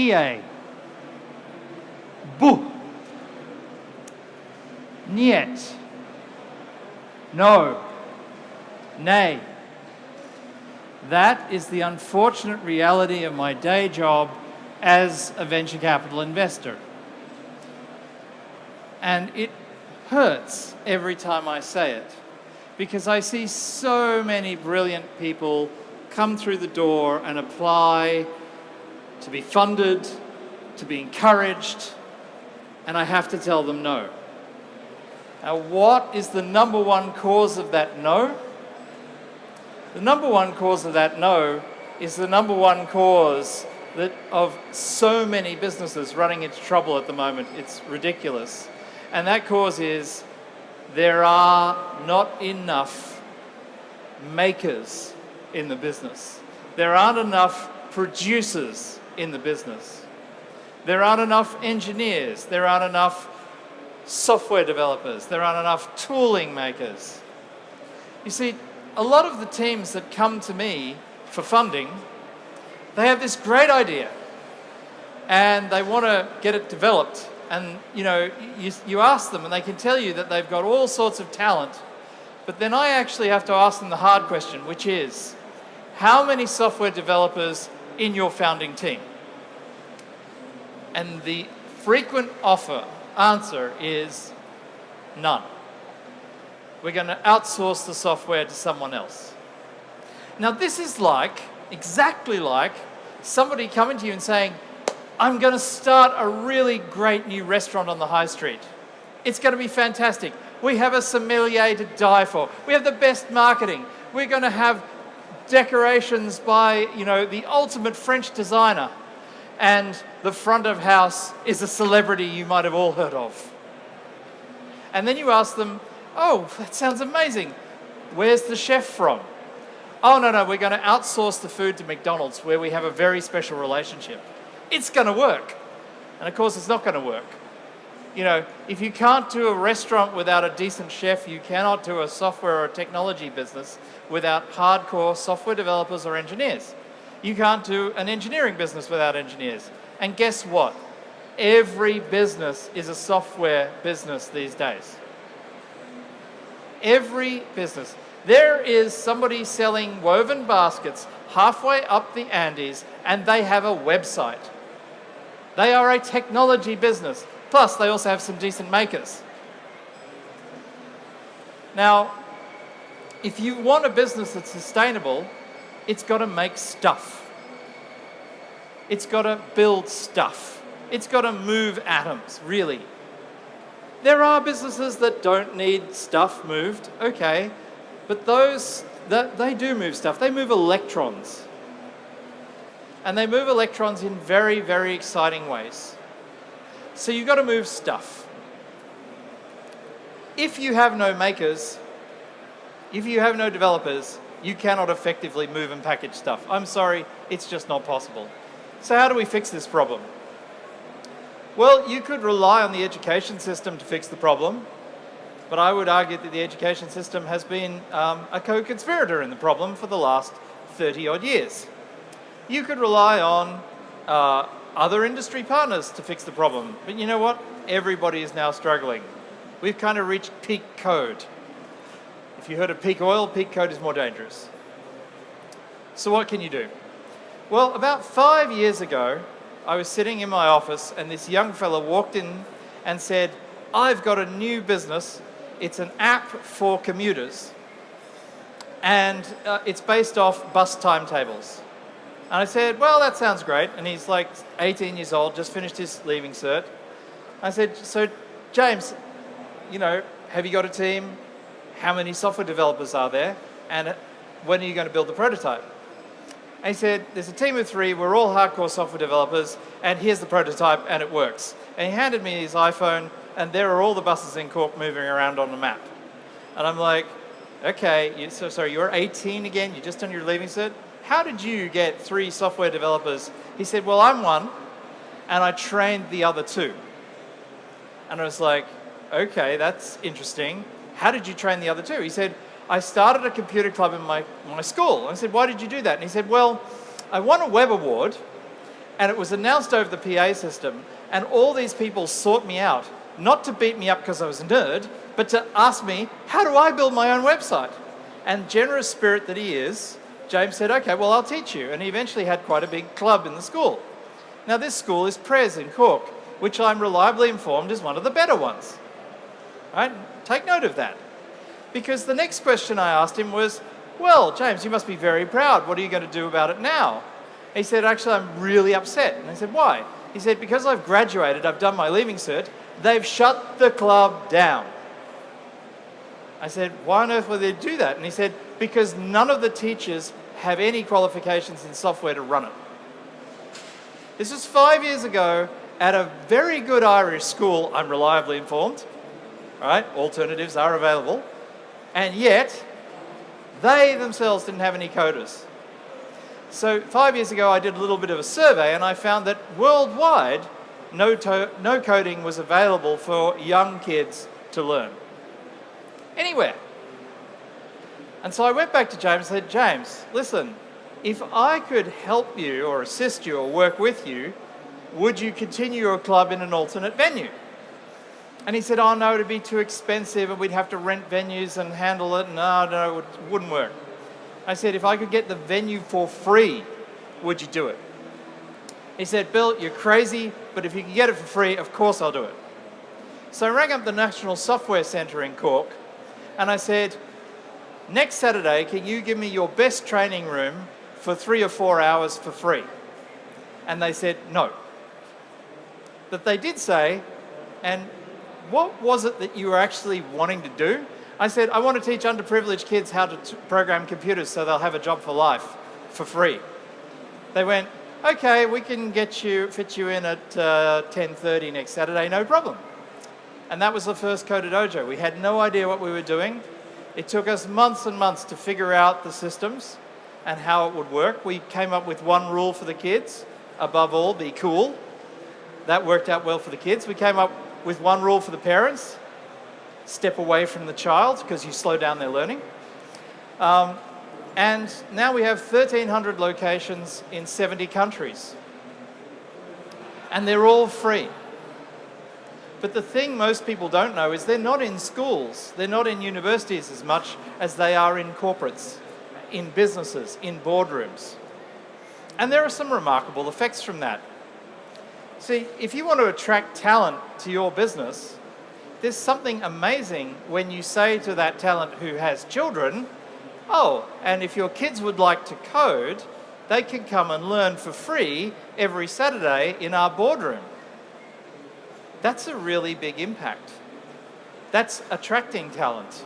EA. Buh. Niet. No. Nay. That is the unfortunate reality of my day job as a venture capital investor. And it hurts every time I say it, because I see so many brilliant people come through the door and apply to be funded, to be encouraged, and I have to tell them no. Now, what is the number one cause of that no? The number one cause of that no is the number one cause of so many businesses running into trouble at the moment. It's ridiculous. And that cause is there are not enough makers in the business. There aren't enough producers in the business. There aren't enough engineers. There aren't enough software developers. There aren't enough tooling makers. You see, a lot of the teams that come to me for funding, they have this great idea and they want to get it developed. And you ask them and they can tell you that they've got all sorts of talent. But then I actually have to ask them the hard question, which is, how many software developers in your founding team? And the frequent answer is none. We're going to outsource the software to someone else. Now this is exactly like somebody coming to you and saying, I'm going to start a really great new restaurant on the high street. It's going to be fantastic. We have a sommelier to die for. We have the best marketing. We're going to have decorations by, the ultimate French designer. And the front of house is a celebrity you might have all heard of. And then you ask them, oh, that sounds amazing. Where's the chef from? Oh, no, we're going to outsource the food to McDonald's, where we have a very special relationship. It's going to work. And of course, it's not going to work. If you can't do a restaurant without a decent chef, you cannot do a software or a technology business without hardcore software developers or engineers. You can't do an engineering business without engineers. And guess what? Every business is a software business these days. Every business. There is somebody selling woven baskets halfway up the Andes, and they have a website. They are a technology business. Plus, they also have some decent makers. Now, if you want a business that's sustainable, it's got to make stuff. It's got to build stuff. It's got to move atoms, really. There are businesses that don't need stuff moved, okay, but they do move stuff. They move electrons. And they move electrons in very, very exciting ways. So you've got to move stuff. If you have no makers, if you have no developers, you cannot effectively move and package stuff. I'm sorry, it's just not possible. So how do we fix this problem? Well, you could rely on the education system to fix the problem, but I would argue that the education system has been a co-conspirator in the problem for the last 30-odd years. You could rely on other industry partners to fix the problem, but you know what? Everybody is now struggling. We've kind of reached peak code. If you heard of peak oil, peak code is more dangerous. So what can you do? Well, about 5 years ago, I was sitting in my office and this young fella walked in and said, I've got a new business. It's an app for commuters and it's based off bus timetables. And I said, well, that sounds great. And he's like 18 years old, just finished his leaving cert. I said, so James, have you got a team? How many software developers are there? And when are you going to build the prototype? And he said, there's a team of 3, we're all hardcore software developers, and here's the prototype, and it works. And he handed me his iPhone, and there are all the buses in Cork moving around on the map. And I'm like, okay, you're 18 again, you just done your leaving cert? How did you get 3 software developers? He said, well, I'm one, and I trained the other 2. And I was like, okay, that's interesting. How did you train the other 2? He said, I started a computer club in my school. I said, why did you do that? And he said, well, I won a web award, And it was announced over the PA system, and all these people sought me out, not to beat me up because I was a nerd, but to ask me, how do I build my own website? And generous spirit that he is, James said, okay, well, I'll teach you. And he eventually had quite a big club in the school. Now, this school is Pres in Cork, which I'm reliably informed is one of the better ones. Right? Take note of that. Because the next question I asked him was, well, James, you must be very proud. What are you going to do about it now? He said, actually, I'm really upset. And I said, why? He said, because I've graduated, I've done my leaving cert, they've shut the club down. I said, why on earth would they do that? And he said, because none of the teachers have any qualifications in software to run it. This was 5 years ago at a very good Irish school, I'm reliably informed. Right? Alternatives are available. And yet, they themselves didn't have any coders. So 5 years ago, I did a little bit of a survey, and I found that worldwide, no coding was available for young kids to learn. Anywhere. And so I went back to James and said, James, listen, if I could help you or assist you or work with you, would you continue your club in an alternate venue? And he said, oh no, it'd be too expensive and we'd have to rent venues and handle it, and no, it wouldn't work. I said, if I could get the venue for free, would you do it? He said, Bill, you're crazy, but if you can get it for free, of course I'll do it. So I rang up the National Software Centre in Cork, and I said, next Saturday, can you give me your best training room for 3 or 4 hours for free? And they said, no. But they did say, and what was it that you were actually wanting to do? I said, I want to teach underprivileged kids how to program computers so they'll have a job for life for free. They went, okay, we can fit you in at 10:30 next Saturday, no problem. And that was the first Coder Dojo. We had no idea what we were doing. It took us months and months to figure out the systems and how it would work. We came up with one rule for the kids, above all, be cool. That worked out well for the kids. We came up with one rule for the parents, step away from the child because you slow down their learning. And now we have 1,300 locations in 70 countries. And they're all free. But the thing most people don't know is they're not in schools, they're not in universities as much as they are in corporates, in businesses, in boardrooms. And there are some remarkable effects from that. See, if you want to attract talent to your business, there's something amazing when you say to that talent who has children, oh, and if your kids would like to code, they can come and learn for free every Saturday in our boardroom. That's a really big impact. That's attracting talent.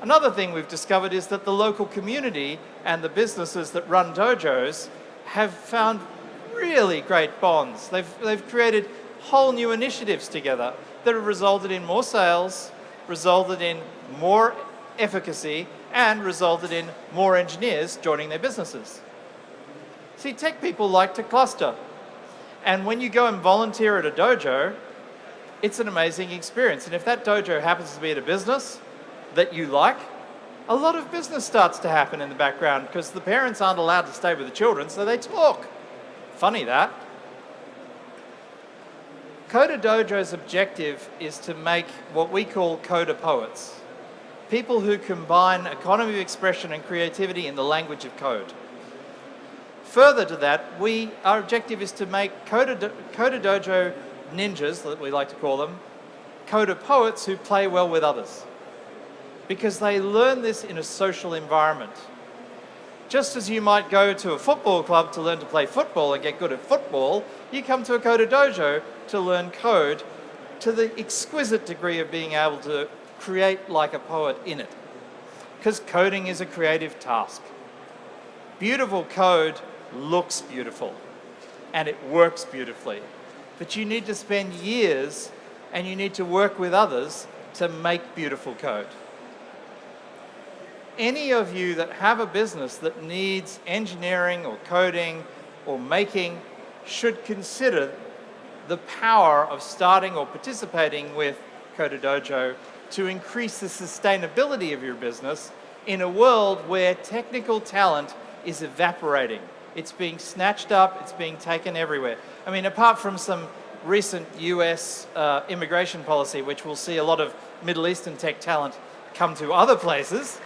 Another thing we've discovered is that the local community and the businesses that run dojos have found really great bonds. They've created whole new initiatives together that have resulted in more sales, resulted in more efficacy, and resulted in more engineers joining their businesses. See, tech people like to cluster. And when you go and volunteer at a dojo, it's an amazing experience. And if that dojo happens to be at a business that you like, a lot of business starts to happen in the background because the parents aren't allowed to stay with the children, so they talk. Funny that. Coder Dojo's objective is to make what we call coder poets, people who combine economy of expression and creativity in the language of code. Further to that, our objective is to make Coder Dojo ninjas, that we like to call them, coder poets who play well with others, because they learn this in a social environment. Just as you might go to a football club to learn to play football and get good at football, you come to a Coder Dojo to learn code to the exquisite degree of being able to create like a poet in it. Because coding is a creative task. Beautiful code looks beautiful and it works beautifully. But you need to spend years and you need to work with others to make beautiful code. Any of you that have a business that needs engineering or coding or making should consider the power of starting or participating with Coder Dojo to increase the sustainability of your business in a world where technical talent is evaporating. It's being snatched up, it's being taken everywhere. I mean, apart from some recent US immigration policy, which will see a lot of Middle Eastern tech talent come to other places,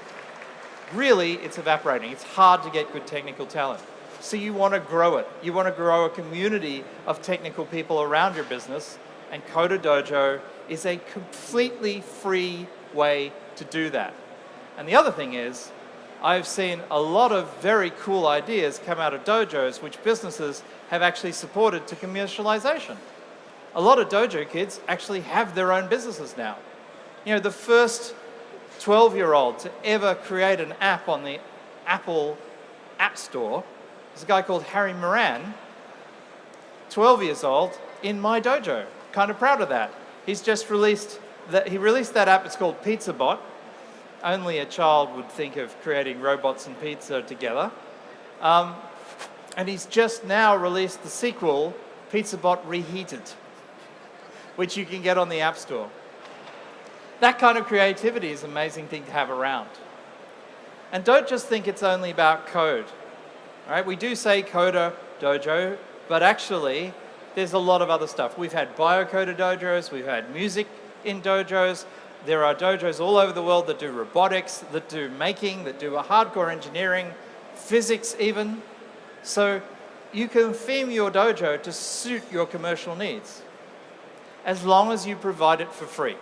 really it's evaporating. It's hard to get good technical talent. So you want to grow it. You want to grow a community of technical people around your business, and Coder Dojo is a completely free way to do that. And the other thing is, I've seen a lot of very cool ideas come out of dojos which businesses have actually supported to commercialization. A lot of dojo kids actually have their own businesses now. You know, the first 12-year-old to ever create an app on the Apple App Store is a guy called Harry Moran, 12 years old, in my dojo. Kind of proud of that. He's just released that. He released that app. It's called Pizza Bot. Only a child would think of creating robots and pizza together. And he's just now released the sequel, Pizza Bot Reheated, which you can get on the App Store. That kind of creativity is an amazing thing to have around. And don't just think it's only about code. All right? We do say Coder Dojo, but actually there's a lot of other stuff. We've had biocoder dojos, we've had music in dojos. There are dojos all over the world that do robotics, that do making, that do a hardcore engineering, physics even. So you can theme your dojo to suit your commercial needs, as long as you provide it for free.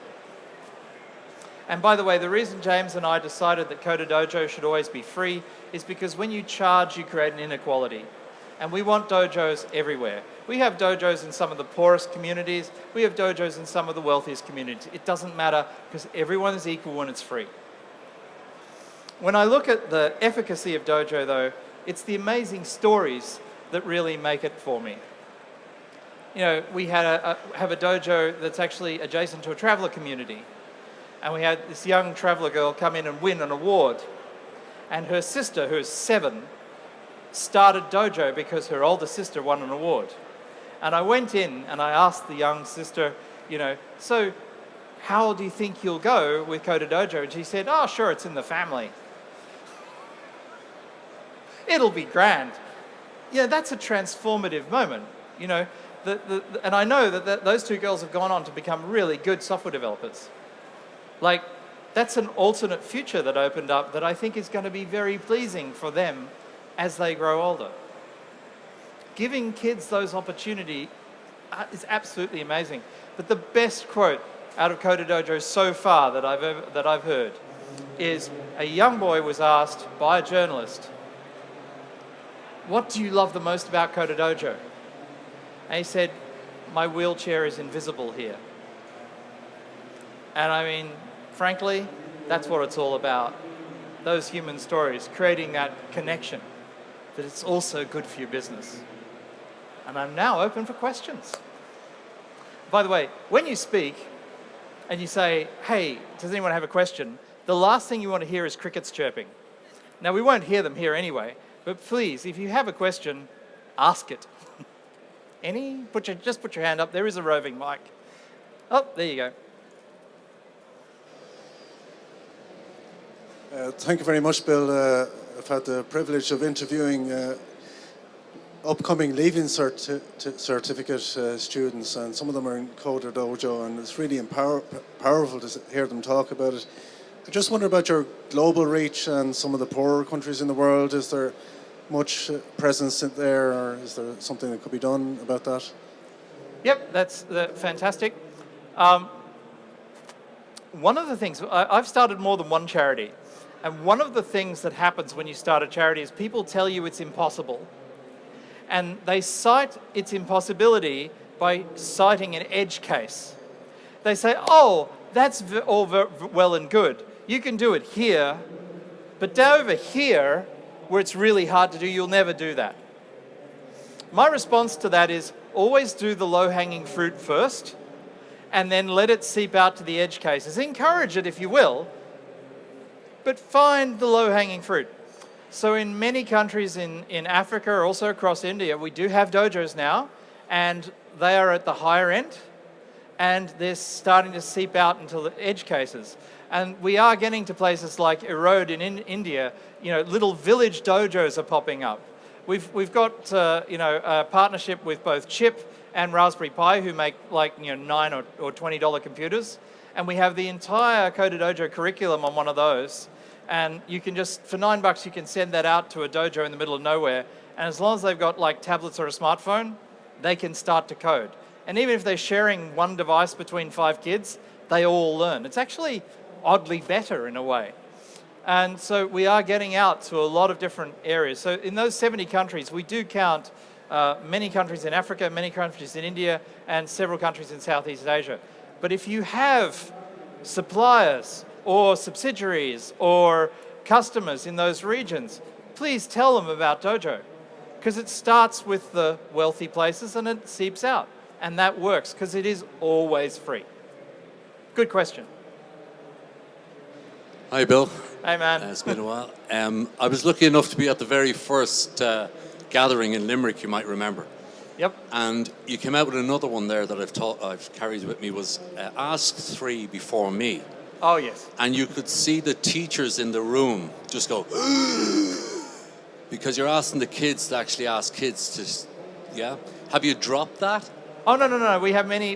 And by the way, the reason James and I decided that Coder Dojo should always be free is because when you charge, you create an inequality. And we want dojos everywhere. We have dojos in some of the poorest communities. We have dojos in some of the wealthiest communities. It doesn't matter because everyone is equal when it's free. When I look at the efficacy of dojo, though, it's the amazing stories that really make it for me. You know, we have a dojo that's actually adjacent to a traveller community. And we had this young traveller girl come in and win an award. And her sister, who's 7, started dojo because her older sister won an award. And I went in and I asked the young sister, you know, so how do you think you'll go with Coder Dojo? And she said, oh, sure, it's in the family. It'll be grand. Yeah, that's a transformative moment, you know. And I know that those 2 girls have gone on to become really good software developers. Like, that's an alternate future that opened up that I think is going to be very pleasing for them as they grow older. Giving kids those opportunities is absolutely amazing. But the best quote out of Coder Dojo so far that I've heard is a young boy was asked by a journalist, what do you love the most about Coder Dojo? And he said, my wheelchair is invisible here. And I mean, frankly, that's what it's all about. Those human stories, creating that connection, that it's also good for your business. And I'm now open for questions. By the way, when you speak and you say, hey, does anyone have a question? The last thing you want to hear is crickets chirping. Now, we won't hear them here anyway, but please, if you have a question, ask it. Any? Just put your hand up. There is a roving mic. Oh, there you go. Thank you very much, Bill. I've had the privilege of interviewing upcoming leaving certificate students, and some of them are in Coder Dojo, and it's really powerful to hear them talk about it. I just wonder about your global reach and some of the poorer countries in the world. Is there much presence there, or is there something that could be done about that? Yep, that's fantastic. One of the things, I've started more than one charity, and one of the things that happens when you start a charity is people tell you it's impossible. And they cite its impossibility by citing an edge case. They say, oh, that's all well and good. You can do it here, but down over here, where it's really hard to do, you'll never do that. My response to that is always do the low-hanging fruit first, and then let it seep out to the edge cases. Encourage it if you will, but find the low-hanging fruit. So in many countries in Africa, also across India, we do have dojos now, and they are at the higher end, and they're starting to seep out into the edge cases. And we are getting to places like Erode in India, little village dojos are popping up. We've got a partnership with both Chip and Raspberry Pi, who make $9 or $20 computers, and we have the entire Coder Dojo curriculum on one of those. And you can just, for $9, you can send that out to a dojo in the middle of nowhere, and as long as they've got tablets or a smartphone, they can start to code. And even if they're sharing one device between 5 kids, they all learn. It's actually oddly better in a way. And so we are getting out to a lot of different areas. So in those 70 countries, we do count many countries in Africa, many countries in India, and several countries in Southeast Asia. But if you have suppliers or subsidiaries or customers in those regions, please tell them about Dojo, because it starts with the wealthy places and it seeps out. And that works because it is always free. Good question. Hi, Bill. Hey, man. It's been a while. I was lucky enough to be at the very first gathering in Limerick, you might remember. Yep. And you came out with another one there that I've carried with me, was Ask 3 Before Me. Oh, yes. And you could see the teachers in the room just go, because you're asking the kids to actually ask kids to, yeah? Have you dropped that? Oh, no. We have many,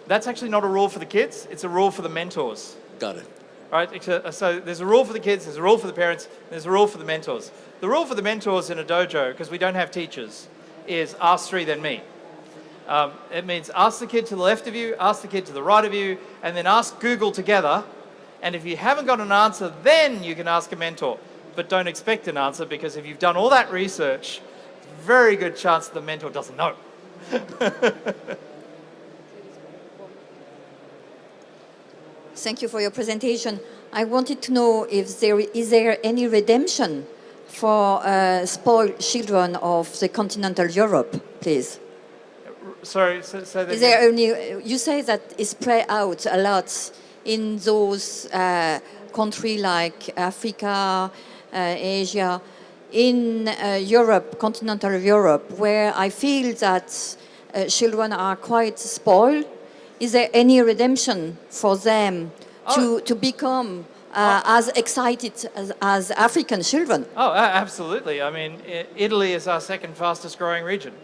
that's actually not a rule for the kids, it's a rule for the mentors. Got it. Right, so there's a rule for the kids, there's a rule for the parents, there's a rule for the mentors. The rule for the mentors in a dojo, because we don't have teachers, is ask 3 then me. It means ask the kid to the left of you, ask the kid to the right of you, and then ask Google together. And if you haven't got an answer, then you can ask a mentor. But don't expect an answer, because if you've done all that research, very good chance that the mentor doesn't know. Thank you for your presentation. I wanted to know if is there any redemption for spoiled children of the continental Europe, please? Sorry, so that Is there only, you say that it's spread out a lot in those countries like Africa, Asia, in Europe, continental Europe, where I feel that children are quite spoiled. Is there any redemption for them to become as excited as African children? Oh, absolutely. I mean, Italy is our second fastest growing region.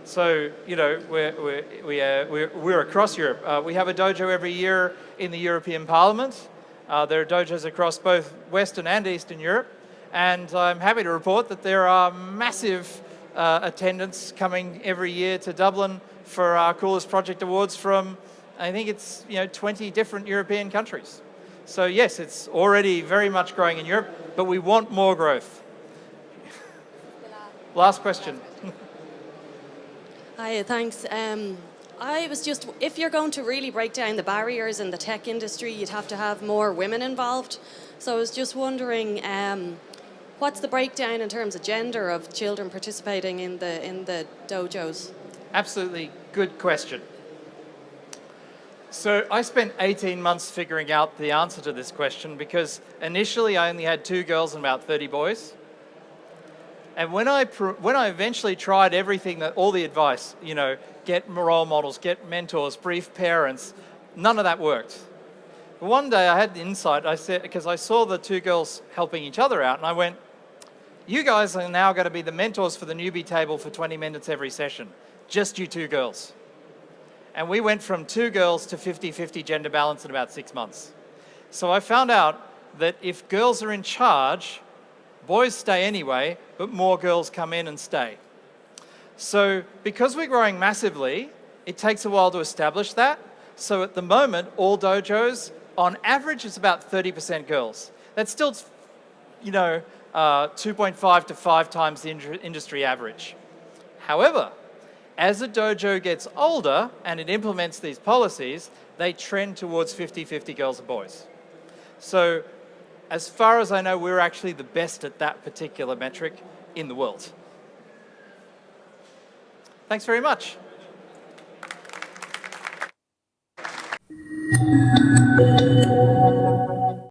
So, we're across Europe. We have a dojo every year in the European Parliament. There are dojos across both Western and Eastern Europe. And I'm happy to report that there are massive attendance coming every year to Dublin for our Coolest Project Awards from, I think it's 20 different European countries. So yes, it's already very much growing in Europe, but we want more growth. Last question. Hi, thanks. I was just, if you're going to really break down the barriers in the tech industry, you'd have to have more women involved. So I was just wondering, what's the breakdown in terms of gender of children participating in the dojos? Absolutely good question. So I spent 18 months figuring out the answer to this question, because initially I only had 2 girls and about 30 boys. And when I eventually tried everything, all the advice, get role models, get mentors, brief parents, none of that worked. But one day I had the insight, I said, because I saw the 2 girls helping each other out, and I went, you guys are now going to be the mentors for the newbie table for 20 minutes every session. Just you 2 girls. And we went from 2 girls to 50-50 gender balance in about 6 months. So I found out that if girls are in charge, boys stay anyway, but more girls come in and stay. So because we're growing massively, it takes a while to establish that. So at the moment, all dojos, on average, it's about 30% girls. That's still, 2.5 to 5 times the industry average. However, as a dojo gets older and it implements these policies, they trend towards 50-50 girls and boys. So as far as I know, we're actually the best at that particular metric in the world. Thanks very much.